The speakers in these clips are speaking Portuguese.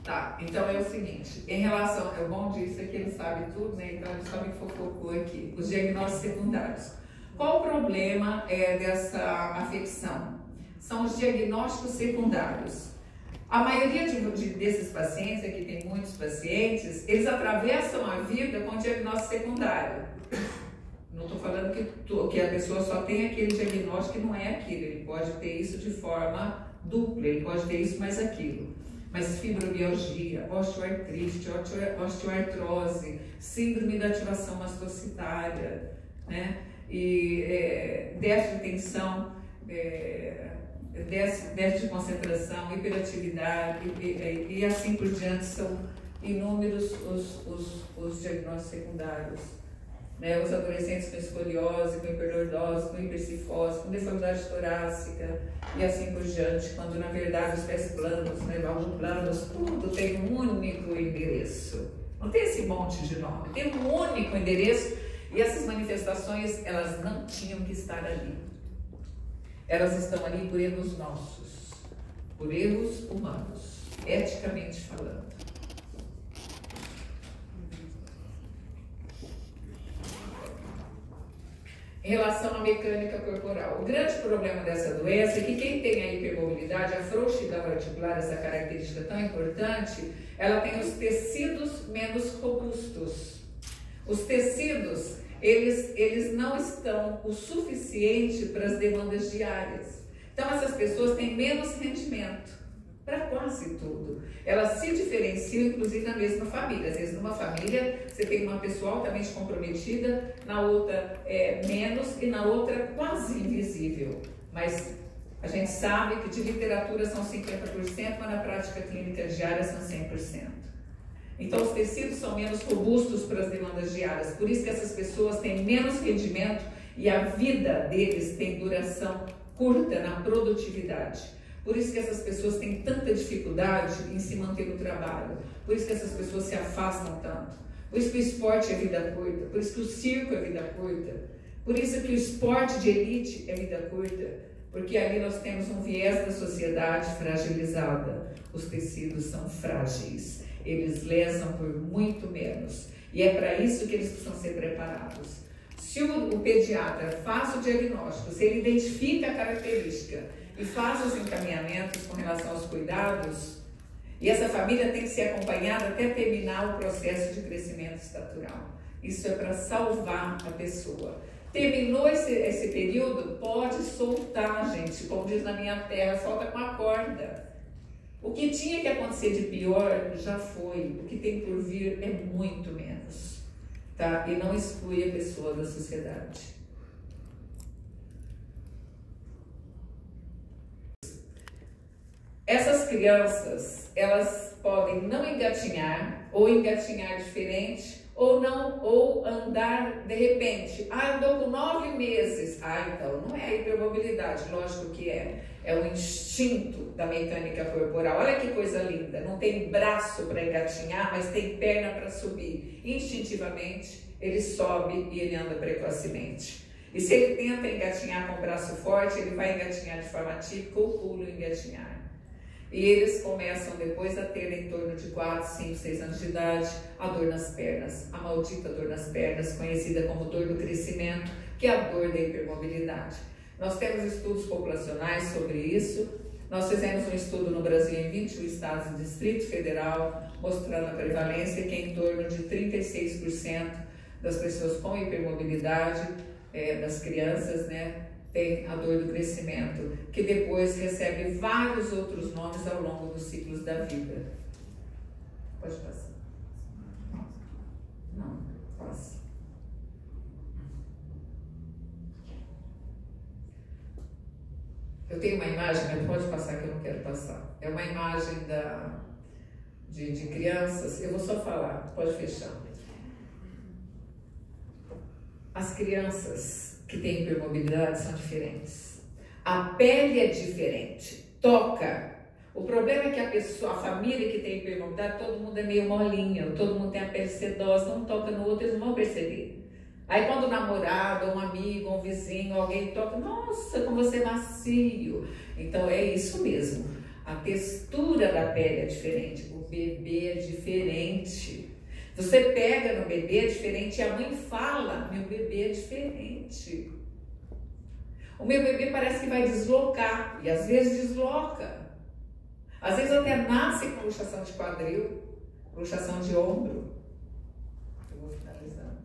Tá, então é o seguinte, em relação, é bom disso é que ele sabe tudo, né? Então ele só me fofocou aqui, os diagnósticos secundários. Qual o problema dessa afecção? São os diagnósticos secundários. A maioria desses pacientes, aqui tem muitos pacientes, eles atravessam a vida com diagnóstico secundário. Não estou falando que a pessoa só tem aquele diagnóstico que não é aquilo, ele pode ter isso de forma dupla, ele pode ter isso mais aquilo. Mas fibromialgia, osteoartrite, osteoartrose, síndrome da ativação mastocitária, né? E déficit de tensão, déficit de concentração, hiperatividade e assim por diante, são inúmeros os diagnósticos secundários. Né? Os adolescentes com escoliose, com hiperdordose, com hipercifose, com deformidade torácica e assim por diante, quando na verdade os pés planos, né, válvulas planos, tudo tem um único endereço. Não tem esse monte de nome, tem um único endereço e essas manifestações, elas não tinham que estar ali. Elas estão ali por erros nossos, por erros humanos, eticamente falando. Em relação à mecânica corporal, o grande problema dessa doença é que quem tem a hipermobilidade, a frouxidão articular, essa característica tão importante, ela tem os tecidos menos robustos. Os tecidos, eles não estão o suficiente para as demandas diárias. Então essas pessoas têm menos rendimento para quase tudo. Elas se diferenciam, inclusive, na mesma família. Às vezes, numa família, você tem uma pessoa altamente comprometida, na outra menos e na outra quase invisível. Mas a gente sabe que de literatura são 50%, mas na prática clínica diária são 100%. Então, os tecidos são menos robustos para as demandas diárias. Por isso que essas pessoas têm menos rendimento e a vida deles tem duração curta na produtividade. Por isso que essas pessoas têm tanta dificuldade em se manter no trabalho. Por isso que essas pessoas se afastam tanto. Por isso que o esporte é vida curta. Por isso que o circo é vida curta. Por isso que o esporte de elite é vida curta. Porque ali nós temos um viés da sociedade fragilizada. Os tecidos são frágeis. Eles lesam por muito menos. E é para isso que eles precisam ser preparados. Se o pediatra faz o diagnóstico, se ele identifica a característica e faz os encaminhamentos com relação aos cuidados, e essa família tem que ser acompanhada até terminar o processo de crescimento estatural. Isso é para salvar a pessoa. Terminou esse período, pode soltar, gente, como diz na minha terra, solta com a corda. O que tinha que acontecer de pior já foi, o que tem por vir é muito menos, tá? E não exclui a pessoa da sociedade. Essas crianças, elas podem não engatinhar, ou engatinhar diferente, ou andar de repente. Ah, andou com 9 meses. Ah, então não é a hipermobilidade, lógico que é. É o instinto da mecânica corporal. Olha que coisa linda, não tem braço para engatinhar, mas tem perna para subir. Instintivamente, ele sobe e ele anda precocemente. E se ele tenta engatinhar com o braço forte, ele vai engatinhar de forma típica ou pula engatinhar. E eles começam depois a ter em torno de 4, 5, 6 anos de idade a dor nas pernas, a maldita dor nas pernas, conhecida como dor do crescimento, que é a dor da hipermobilidade. Nós temos estudos populacionais sobre isso. Nós fizemos um estudo no Brasil em 21 estados e Distrito Federal, mostrando a prevalência que é em torno de 36% das pessoas com hipermobilidade, das crianças, né, tem a dor do crescimento, que depois recebe vários outros nomes ao longo dos ciclos da vida. Pode passar. Não, passa. Eu tenho uma imagem, mas pode passar que eu não quero passar. É uma imagem de crianças, eu vou só falar, pode fechar. As crianças que têm hipermobilidade são diferentes. A pele é diferente, toca. O problema é que a família que tem hipermobilidade, todo mundo é meio molinho, todo mundo tem a pele sedosa, um toca no outro, eles não vão perceber. Aí quando o namorado, um amigo, um vizinho, alguém toca, nossa, como você é macio. Então é isso mesmo. A textura da pele é diferente. O bebê é diferente. Você pega no bebê é diferente e a mãe fala, meu bebê é diferente. O meu bebê parece que vai deslocar, e às vezes desloca. Às vezes até nasce com luxação de quadril, luxação de ombro. Eu vou finalizando.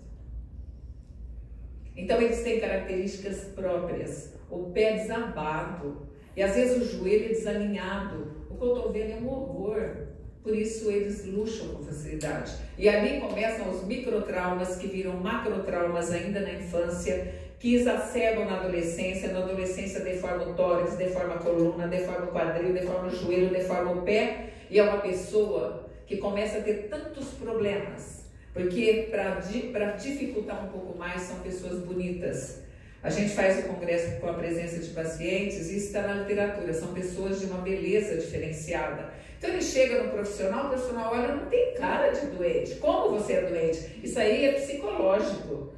Então eles têm características próprias. O pé desabado, e às vezes o joelho é desalinhado. O cotovelo é um horror. Por isso eles luxam com facilidade. E ali começam os microtraumas que viram macrotraumas ainda na infância, que exacerbam na adolescência. Na adolescência deforma o tórax, deforma a coluna, deforma o quadril, deforma o joelho, deforma o pé. E é uma pessoa que começa a ter tantos problemas. Porque para dificultar um pouco mais, são pessoas bonitas. A gente faz o congresso com a presença de pacientes e isso está na literatura. São pessoas de uma beleza diferenciada. Então ele chega no profissional, o profissional olha, não tem cara de doente. Como você é doente? Isso aí é psicológico.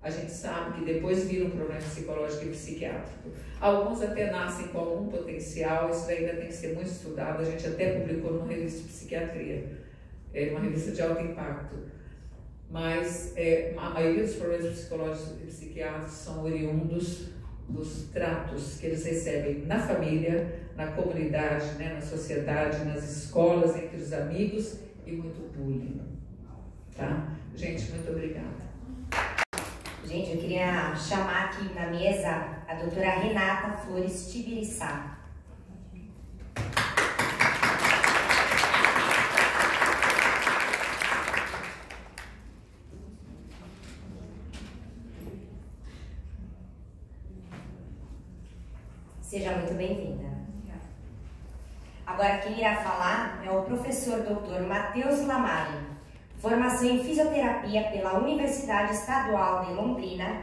A gente sabe que depois vira um problema psicológico e psiquiátrico. Alguns até nascem com algum potencial, isso ainda tem que ser muito estudado. A gente até publicou numa revista de psiquiatria, uma revista de alto impacto. Mas a maioria dos problemas psicológicos e psiquiátricos são oriundos dos tratos que eles recebem na família, na comunidade, né, na sociedade, nas escolas, entre os amigos e muito bullying. Tá? Gente, muito obrigada. Gente, eu queria chamar aqui na mesa a doutora Renata Flores Tibiriçá. Seja muito bem-vinda. Agora quem irá falar é o professor Dr. Matheus Lamari, formação em fisioterapia pela Universidade Estadual de Londrina,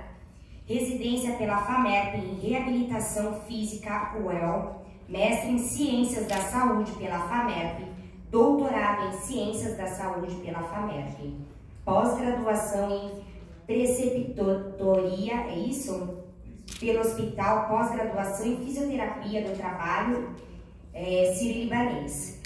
residência pela FAMERP em reabilitação física UEL, mestre em ciências da saúde pela FAMERP, doutorado em ciências da saúde pela FAMERP, pós-graduação em preceptoria, é isso? Pelo Hospital, pós-graduação em Fisioterapia do Trabalho Sírio-Libanês,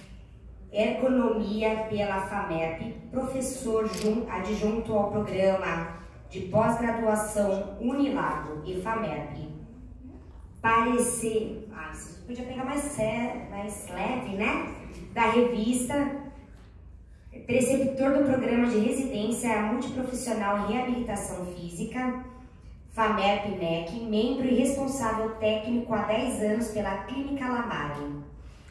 Ergonomia pela FAMERP, professor adjunto ao programa de pós-graduação Unilago e FAMERP. Parecer, isso podia pegar mais leve, né? Da revista, preceptor do programa de residência multiprofissional em reabilitação física, FAMERP-MEC, membro e responsável técnico há 10 anos pela Clínica Lamari,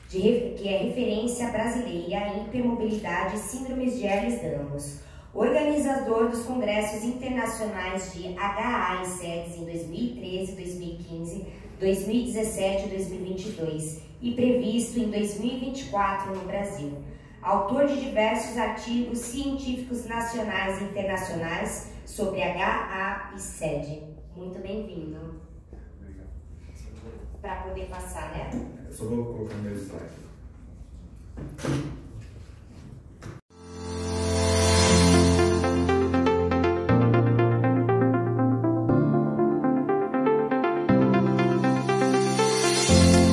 que é referência brasileira em hipermobilidade e síndromes de Ehlers-Danlos, organizador dos congressos internacionais de HA e SEDES em 2013, 2015, 2017 e 2022 e previsto em 2024 no Brasil. Autor de diversos artigos científicos nacionais e internacionais sobre HA e SED. Muito bem-vindo. Obrigado. Para poder passar, né? Eu só vou colocar o meu slide.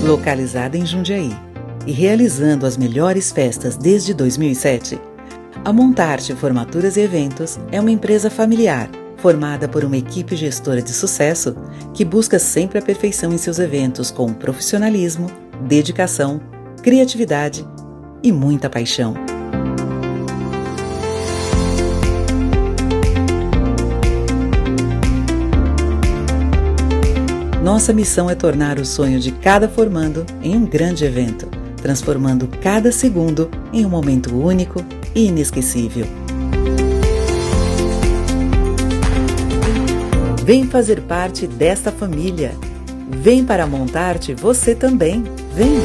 Localizada em Jundiaí e realizando as melhores festas desde 2007, a Montarte Formaturas e Eventos é uma empresa familiar formada por uma equipe gestora de sucesso que busca sempre a perfeição em seus eventos com profissionalismo, dedicação, criatividade e muita paixão. Nossa missão é tornar o sonho de cada formando em um grande evento, transformando cada segundo em um momento único e inesquecível. Vem fazer parte desta família. Vem para a Montarte você também. Vem!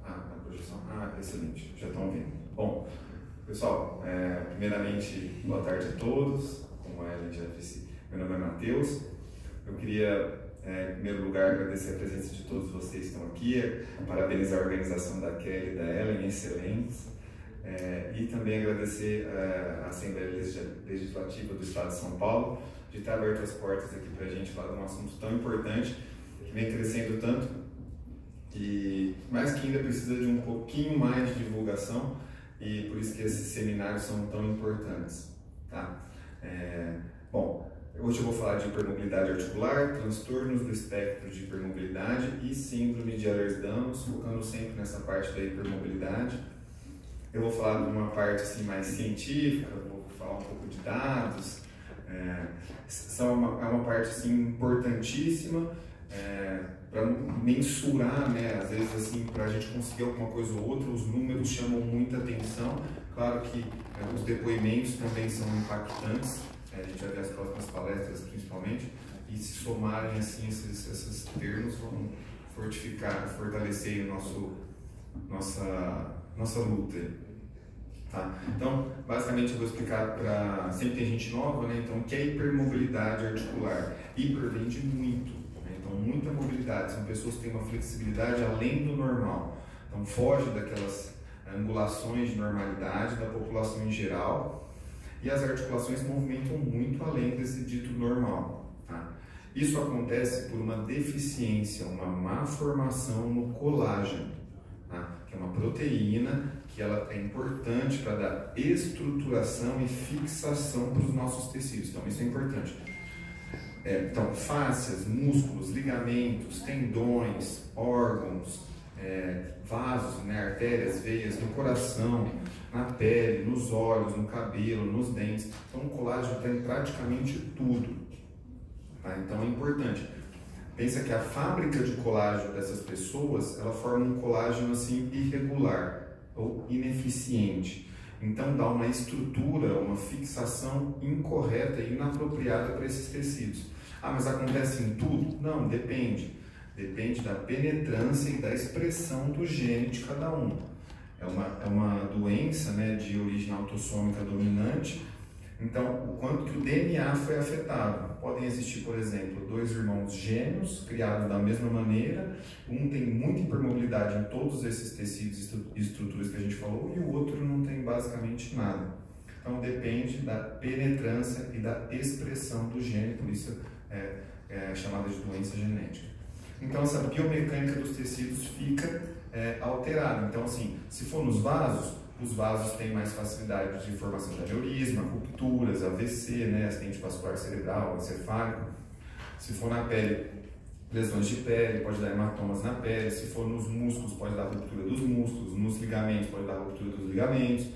A projeção. Excelente. Já estão vendo. Bom, pessoal, primeiramente, boa tarde a todos. Como a Ellen já disse, meu nome é Matheus. Eu queria Em primeiro lugar, agradecer a presença de todos vocês que estão aqui, parabenizar a organização da Kelly e da Ellen, excelentes, e também agradecer a Assembleia Legislativa do Estado de São Paulo de ter aberto as portas aqui para a gente falar de um assunto tão importante, que vem crescendo tanto, mas que ainda precisa de um pouquinho mais de divulgação, e por isso que esses seminários são tão importantes. Tá? Bom, hoje eu vou falar de hipermobilidade articular, transtornos do espectro de hipermobilidade e síndrome de Ehlers-Danlos, focando sempre nessa parte da hipermobilidade. Eu vou falar de uma parte assim, mais científica, vou falar um pouco de dados. É uma parte assim, importantíssima para mensurar, né? Às vezes assim, para a gente conseguir alguma coisa ou outra, os números chamam muita atenção. Claro que os depoimentos também são impactantes, a gente vai ver as próximas palestras principalmente, e se somarem assim, esses termos vão fortalecer nossa luta. Tá? Então, basicamente eu vou explicar para... Sempre tem gente nova, né? Então, o que é hipermobilidade articular? Hiper vem de muito, né? Então, muita mobilidade. São pessoas que têm uma flexibilidade além do normal. Então, foge daquelas angulações de normalidade da população em geral. E as articulações movimentam muito além desse dito normal. Tá? Isso acontece por uma deficiência, uma má formação no colágeno, tá? Que é uma proteína que ela é importante para dar estruturação e fixação para os nossos tecidos. Então, isso é importante. Então, fáscias, músculos, ligamentos, tendões, órgãos, vasos, né, artérias, veias, no coração, na pele, nos olhos, no cabelo, nos dentes. Então, o colágeno tem praticamente tudo. Tá? Então, é importante. Pensa que a fábrica de colágeno dessas pessoas, ela forma um colágeno assim irregular ou ineficiente. Então, dá uma estrutura, uma fixação incorreta e inapropriada para esses tecidos. Ah, mas acontece em tudo? Não, depende. Depende da penetrância e da expressão do gene de cada um. É uma doença, né, de origem autossômica dominante. Então, o quanto que o DNA foi afetado. Podem existir, por exemplo, 2 irmãos gêmeos, criados da mesma maneira. Um tem muita hipermobilidade em todos esses tecidos e estruturas que a gente falou, e o outro não tem basicamente nada. Então, depende da penetrância e da expressão do gene, por isso é chamada de doença genética. Então, essa biomecânica dos tecidos fica alterada. Então, assim, se for nos vasos, os vasos têm mais facilidade de formação de aneurisma, rupturas, AVC, né, acidente vascular cerebral, encefálico. Se for na pele, lesões de pele, pode dar hematomas na pele. Se for nos músculos, pode dar ruptura dos músculos. Nos ligamentos, pode dar ruptura dos ligamentos.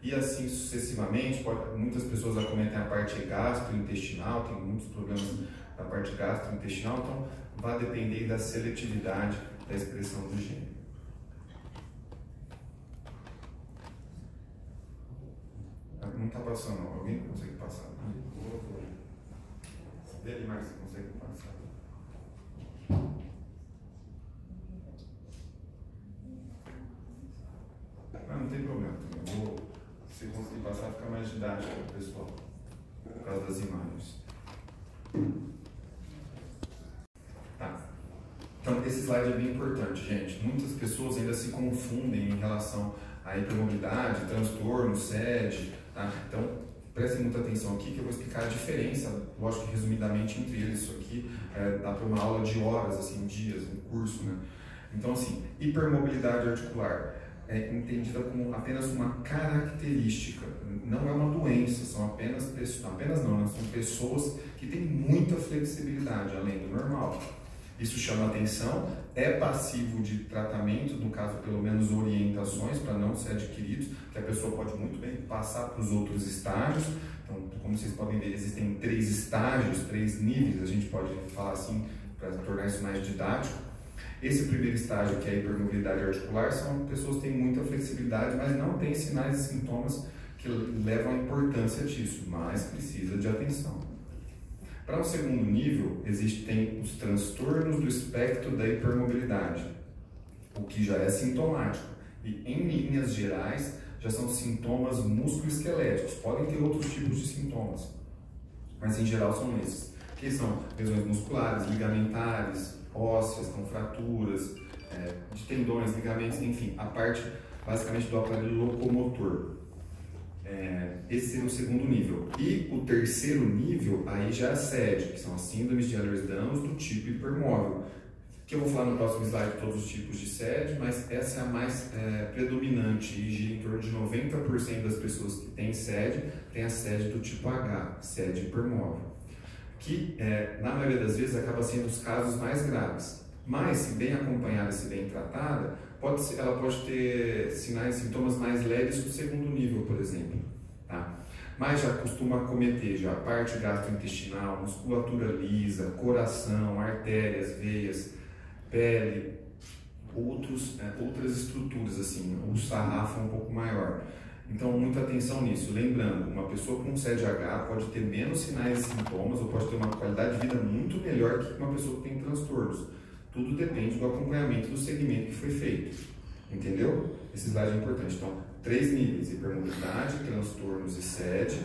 E assim sucessivamente, muitas pessoas acometem a parte gastrointestinal, tem muitos problemas na parte gastrointestinal, então vai depender da seletividade da expressão do gene. Não está passando, alguém consegue passar? Vê ali mais, você consegue passar. Não tem problema também. Se conseguir passar, fica mais didático para o pessoal, por causa das imagens. Tá. Então, esse slide é bem importante, gente. Muitas pessoas ainda se confundem em relação à hipermobilidade, transtorno, SED. Tá? Então, prestem muita atenção aqui que eu vou explicar a diferença, lógico que resumidamente, entre eles. Isso aqui dá para uma aula de horas, assim, dias, um curso, né? Então, assim, hipermobilidade articular é entendida como apenas uma característica, não é uma doença, são apenas são pessoas que têm muita flexibilidade, além do normal. Isso chama atenção, é passivo de tratamento, no caso, pelo menos orientações para não ser adquiridos, que a pessoa pode muito bem passar para os outros estágios. Então, como vocês podem ver, existem 3 estágios, 3 níveis, a gente pode falar assim, para tornar isso mais didático. Esse primeiro estágio, que é a hipermobilidade articular, são pessoas que têm muita flexibilidade, mas não têm sinais e sintomas que levam à importância disso, mas precisa de atenção. Para o segundo nível, existem os transtornos do espectro da hipermobilidade, o que já é sintomático. E, em linhas gerais, já são sintomas musculoesqueléticos. Podem ter outros tipos de sintomas, mas em geral são esses. que são lesões musculares, ligamentares, ósseas, com fraturas, de tendões, ligamentos, enfim, a parte basicamente do aparelho locomotor. Esse seria o segundo nível. E o terceiro nível, aí já é a SED, que são as síndromes de Ehlers-Danlos do tipo hipermóvel, que eu vou falar no próximo slide todos os tipos de SED, mas essa é a mais predominante e gira em torno de 90% das pessoas que têm SED, tem a SED do tipo H, SED hipermóvel, que na maioria das vezes acaba sendo os casos mais graves. Mas, se bem acompanhada, se bem tratada, ela pode ter sinais e sintomas mais leves que o segundo nível, por exemplo. Tá? Mas já costuma acometer já a parte gastrointestinal, musculatura lisa, coração, artérias, veias, pele, outras estruturas, assim, o sarrafo é um pouco maior. Então, muita atenção nisso. Lembrando, uma pessoa com SED-H pode ter menos sinais e sintomas ou pode ter uma qualidade de vida muito melhor que uma pessoa que tem transtornos. Tudo depende do acompanhamento do segmento que foi feito. Entendeu? Esse slide é importante. Então, 3 níveis: hipermobilidade, transtornos e SED.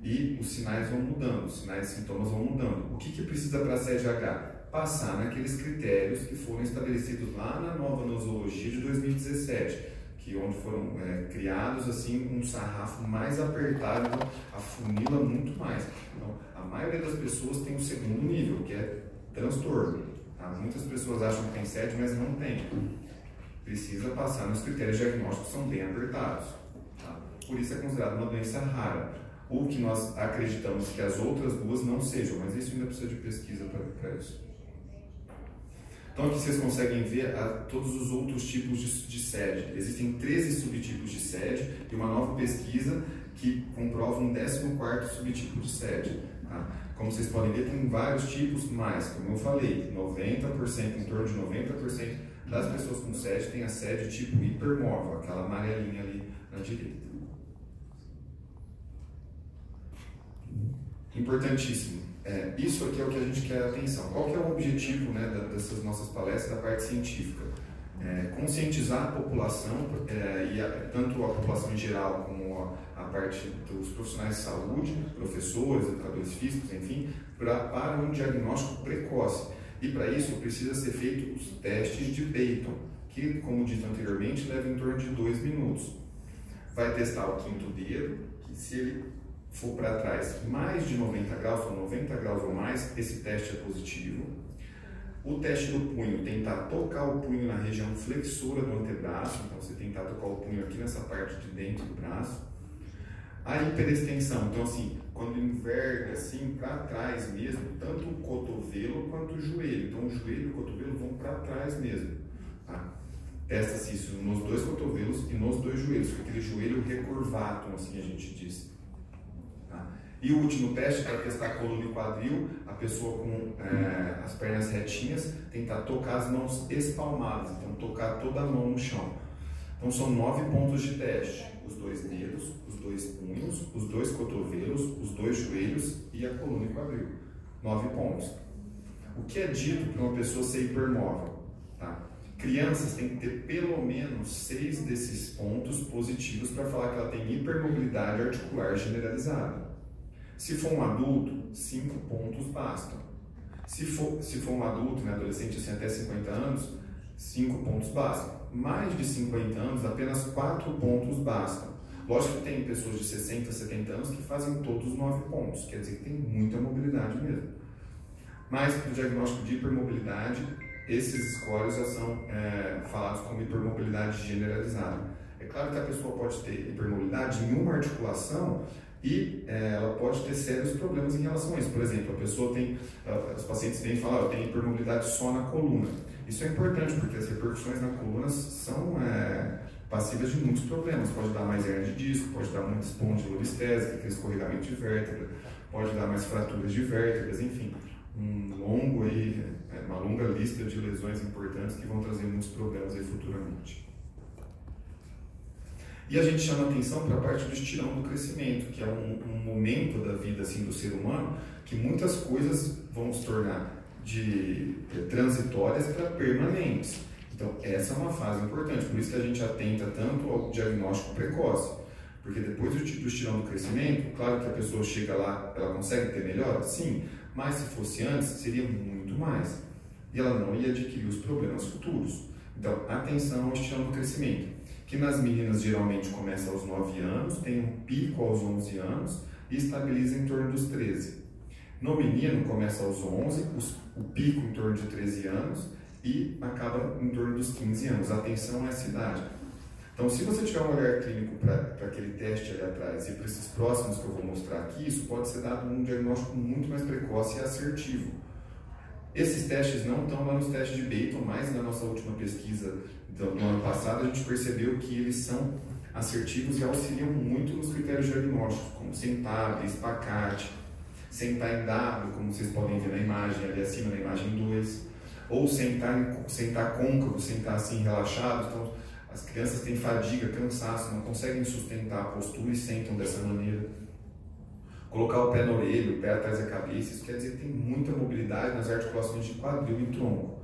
E os sinais vão mudando, os sinais e sintomas vão mudando. O que precisa para a SED-H? Passar naqueles critérios que foram estabelecidos lá na nova nosologia de 2017, onde foram criados assim um sarrafo mais apertado, então afunila muito mais. Então, a maioria das pessoas tem o segundo nível, que é transtorno. Tá? Muitas pessoas acham que tem SED, mas não tem. Precisa passar nos critérios diagnósticos que são bem apertados. Tá? Por isso é considerado uma doença rara. Ou que nós acreditamos que as outras duas não sejam, mas isso ainda precisa de pesquisa para isso. Então aqui vocês conseguem ver todos os outros tipos de SED. Existem 13 subtipos de SED e uma nova pesquisa que comprova um 14º subtipo de SED. Tá? Como vocês podem ver, tem vários tipos, mas, como eu falei, 90%, em torno de 90% das pessoas com SED tem a SED tipo hipermóvel, aquela amarelinha ali na direita. Importantíssimo. Isso aqui é o que a gente quer atenção. Qual que é o objetivo, né, dessas nossas palestras da parte científica? Conscientizar a população, tanto a população em geral como a parte dos profissionais de saúde, professores, educadores físicos, enfim, para um diagnóstico precoce. E para isso precisa ser feito os testes de Beighton, que, como dito anteriormente, leva em torno de 2 minutos. Vai testar o 5º dedo, que se ele for para trás mais de 90 graus, ou 90 graus ou mais, esse teste é positivo. O teste do punho, tentar tocar o punho na região flexora do antebraço, então você tentar tocar o punho aqui nessa parte de dentro do braço. A hiperextensão, então assim, quando enverga assim para trás mesmo, tanto o cotovelo quanto o joelho. Então o joelho e o cotovelo vão para trás mesmo. Tá? Testa-se isso nos 2 cotovelos e nos 2 joelhos, aquele joelho recurvatum, assim a gente diz. Tá? E o último teste, para testar coluna e quadril, a pessoa com as pernas retinhas, tentar tocar as mãos espalmadas, então tocar toda a mão no chão. Então são 9 pontos de teste: os 2 dedos, os 2 punhos, os 2 cotovelos, os 2 joelhos e a coluna e quadril. 9 pontos. O que é dito para uma pessoa ser hipermóvel? Tá? Crianças têm que ter pelo menos 6 desses pontos positivos para falar que ela tem hipermobilidade articular generalizada. Se for um adulto, 5 pontos bastam. Se for um adulto, né, adolescente assim, até 50 anos, 5 pontos bastam. Mais de 50 anos, apenas 4 pontos bastam. Lógico que tem pessoas de 60, 70 anos que fazem todos os 9 pontos, quer dizer que tem muita mobilidade mesmo. Mas para o diagnóstico de hipermobilidade, esses scores já são falados como hipermobilidade generalizada. É claro que a pessoa pode ter hipermobilidade em uma articulação e ela pode ter sérios problemas em relação a isso. Por exemplo, a pessoa tem, os pacientes vêm e falam, eu tenho hipermobilidade só na coluna. Isso é importante porque as repercussões na coluna são passíveis de muitos problemas. Pode dar mais hernia de disco, pode dar muita espondilolistese, aquele escorregamento de vértebra, pode dar mais fraturas de vértebras, enfim. Uma longa lista de lesões importantes que vão trazer muitos problemas aí futuramente. E a gente chama atenção para a parte do estirão do crescimento, que é um momento da vida assim, do ser humano que muitas coisas vão se tornar transitórias para permanentes. Então essa é uma fase importante, por isso que a gente atenta tanto ao diagnóstico precoce, Porque depois do estirão do crescimento, claro que a pessoa chega lá, ela consegue ter melhora? Sim, mas se fosse antes, seria muito mais. E ela não ia adquirir os problemas futuros. Então, atenção ao estirão do crescimento, que nas meninas geralmente começa aos 9 anos, tem um pico aos 11 anos e estabiliza em torno dos 13. No menino começa aos 11, o pico em torno de 13 anos e acaba em torno dos 15 anos. Atenção a essa idade. Então, se você tiver um olhar clínico para aquele teste ali atrás e para esses próximos que eu vou mostrar aqui, isso pode ser dado um diagnóstico muito mais precoce e assertivo. Esses testes não estão lá nos testes de Beighton, mas na nossa última pesquisa do ano passado a gente percebeu que eles são assertivos e auxiliam muito nos critérios diagnósticos, como sentar, espacate, sentar em W, como vocês podem ver na imagem, ali acima na imagem 2, ou sentar côncavo, sentar assim relaxado. Então, as crianças têm fadiga, cansaço, não conseguem sustentar a postura e sentam dessa maneira. Colocar o pé na orelha, o pé atrás da cabeça, isso quer dizer que tem muita mobilidade nas articulações de quadril e tronco.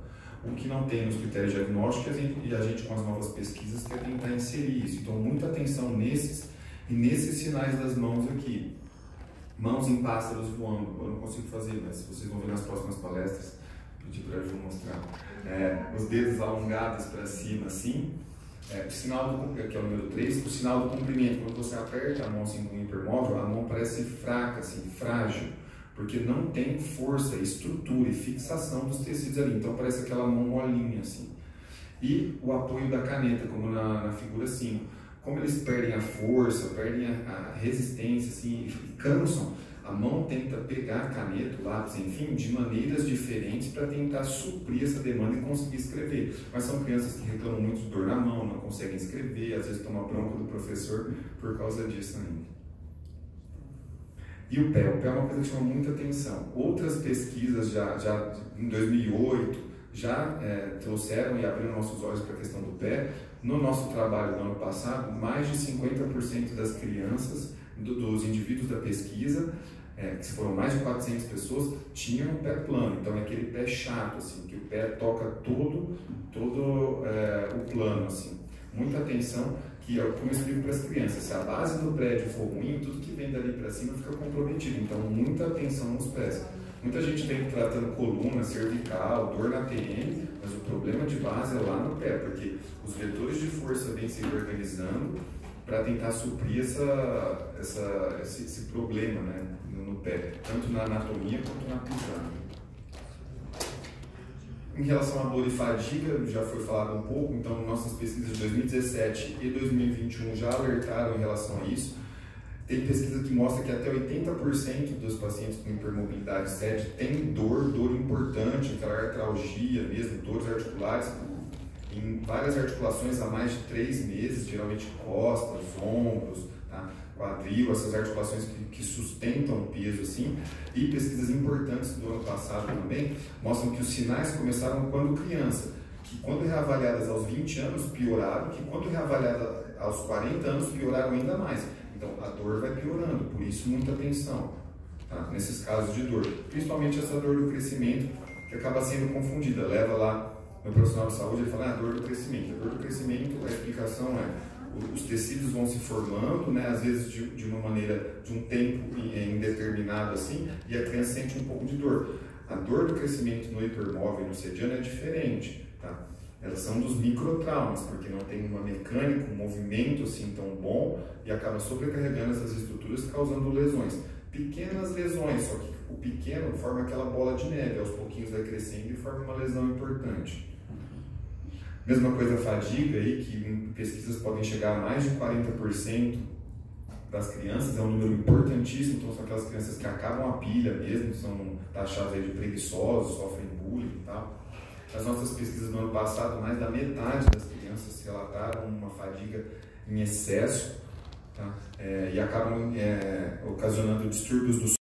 O que não tem nos critérios diagnósticos e a gente com as novas pesquisas quer tentar inserir isso. Então, muita atenção nesses e nesses sinais das mãos aqui. Mãos em pássaros voando, eu não consigo fazer, mas vocês vão ver nas próximas palestras, pedir para eu mostrar. Os dedos alongados para cima, assim. O sinal que é o número 3, o sinal do comprimento. Quando você aperta a mão assim com o hipermóvel, a mão parece fraca, assim, frágil, porque não tem força, estrutura e fixação dos tecidos ali. Então parece aquela mão molinha, assim. E o apoio da caneta, como na figura 5. Como eles perdem a força, perdem a resistência, assim, e cansam, a mão tenta pegar a caneta, o lápis, enfim, de maneiras diferentes para tentar suprir essa demanda e conseguir escrever. Mas são crianças que reclamam muito de dor na mão, não conseguem escrever, às vezes tomam bronca do professor por causa disso ainda. E o pé é uma coisa que chama muita atenção. Outras pesquisas já em 2008 já trouxeram e abriram nossos olhos para a questão do pé. No nosso trabalho do ano passado, mais de 50% das crianças, dos indivíduos da pesquisa, que foram mais de 400 pessoas, tinham um pé plano. Então é aquele pé chato, assim, que o pé toca todo o plano, assim. Muita atenção, que é como eu explico para as crianças, se a base do prédio for ruim, tudo que vem dali para cima fica comprometido. Então muita atenção nos pés. Muita gente vem tratando coluna, cervical, dor na TM, mas o problema de base é lá no pé, porque os vetores de força vêm se organizando para tentar suprir esse problema, né, no pé, tanto na anatomia quanto na pisada. Em relação à dor e fadiga, já foi falado um pouco, então nossas pesquisas de 2017 e 2021 já alertaram em relação a isso. Tem pesquisa que mostra que até 80% dos pacientes com hipermobilidade SED têm dor importante, aquela artralgia mesmo, dores articulares, em várias articulações há mais de 3 meses, geralmente costas, ombros, tá? Quadril, essas articulações que sustentam o peso, assim. E pesquisas importantes do ano passado também mostram que os sinais começaram quando criança, que quando reavaliadas aos 20 anos pioraram, que quando reavaliadas aos 40 anos pioraram ainda mais. Então a dor vai piorando, por isso muita atenção, tá? Nesses casos de dor, principalmente essa dor do crescimento, que acaba sendo confundida. Leva lá no profissional de saúde e fala, dor do crescimento. A dor do crescimento, a explicação os tecidos vão se formando, né, às vezes de uma maneira, de um tempo indeterminado assim, e a criança sente um pouco de dor. A dor do crescimento no hipermóvel e no sediano é diferente, tá? Elas são dos microtraumas, porque não tem uma mecânica, um movimento assim tão bom e acaba sobrecarregando essas estruturas, causando lesões. Pequenas lesões, só que o pequeno forma aquela bola de neve, aos pouquinhos vai crescendo e forma uma lesão importante. Mesma coisa a fadiga aí, que em pesquisas podem chegar a mais de 40% das crianças, é um número importantíssimo, então são aquelas crianças que acabam a pilha mesmo, são taxadas aí de preguiçosos, sofrem bullying e tal. Nas nossas pesquisas do ano passado, mais da metade das crianças relataram uma fadiga em excesso, tá? E acabam ocasionando distúrbios do